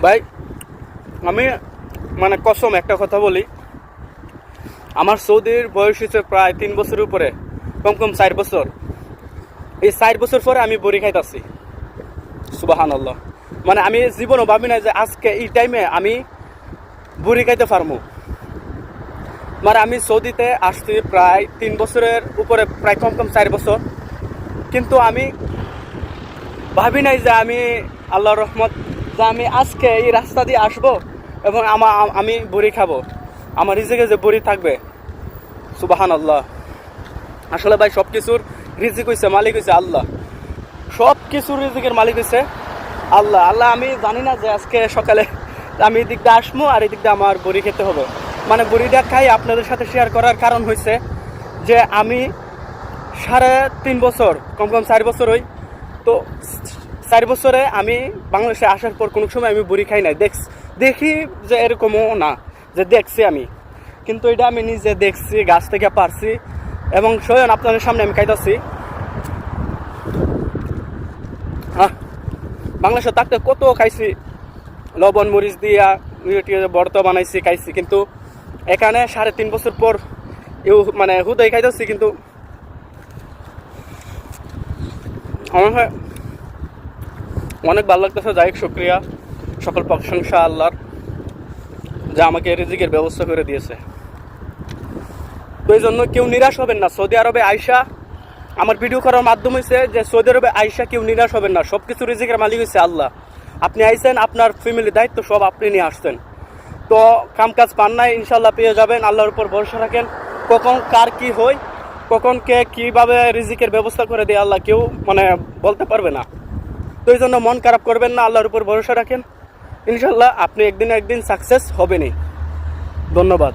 ভাই আমি মানে কসম একটা কথা বলি, আমার সৌদির বয়স হচ্ছে প্রায় 3 বছরের উপরে, কম কম 4 বছর। এই 4 বছর পরে আমি বড়ি খাইতাছি। সুবহানাল্লাহ। মানে আমি জীবনও ভাবি না যে আজকে এই টাইমে আমি বড়ি খাইতে পারবো। মানে আমি সৌদিতে আসছি প্রায় 3 বছরের উপরে, প্রায় কম কম 4 বছর, কিন্তু আমি ভাবি নাই যে আমি আল্লাহর রহমত যে আমি আজকে এই রাস্তা দিয়ে আসবো এবং আমি বড়ি খাবো, আমার রিজিকে যে বড়ি থাকবে। সুবহানাল্লাহ। আসলে ভাই সব কিছুর রিজিক হইছে, মালিক হইছে আল্লাহ। সব কিছুর রিজিকের মালিক হইছে আল্লাহ। আল্লাহ আমি জানি না যে আজকে সকালে আমি এই দিকটা আসবো আর এই দিকটা আমার বড়ি খেতে হবে। মানে বড়িটা খাই আপনাদের সাথে শেয়ার করার কারণ হয়েছে যে আমি 3.5 বছর, কম কম 4 বছর হই তো। 4 বছরে আমি বাংলাদেশে আসার পর কোনো সময় আমি বড়ি খাই নাই। দেখি যে এরকমও না যে দেখছি আমি, কিন্তু এটা আমি নিজে দেখছি, গাছ থেকে পারছি এবং স্বয়ং আপনাদের সামনে আমি খাইতেছি। বাংলাদেশে থাকতে কত খাইছি, লবণ মরিচ দিয়া ভর্তা বানাইছি, খাইছি, কিন্তু এখানে 3.5 বছর পর মানে হুদাই খাইতেছি। কিন্তু আমার অনেক ভালো লাগতেছে। যাই হোক, শুকরিয়া, সকল প্রশংসা আল্লাহর যা আমাকে রিজিকের ব্যবস্থা করে দিয়েছে। তো এই জন্য কেউ নিরাশ হবেন না। সৌদি আরবে আইসা আমার ভিডিও করার মাধ্যম হয়েছে যে সৌদি আরবে আইসা কেউ নিরাশ হবেন না। সব কিছু রিজিকের মালিক হয়েছে আল্লাহ। আপনি আইসেন, আপনার ফ্যামিলির দায়িত্ব সব আপনি নিয়ে আসছেন। তো কাম কাজ পান নাই, ইনশাল্লাহ পেয়ে যাবেন। আল্লাহর উপর ভরসা রাখেন। কখন কার কি হয়, কখন কে কীভাবে রিজিকের ব্যবস্থা করে দেয় আল্লাহ কেউ মানে বলতে পারবে না। তো এই জন্য মন খারাপ করবেন না, আল্লাহর উপর ভরসা রাখেন। ইনশাল্লাহ আপনি একদিন সাকসেস হবেনই। ধন্যবাদ।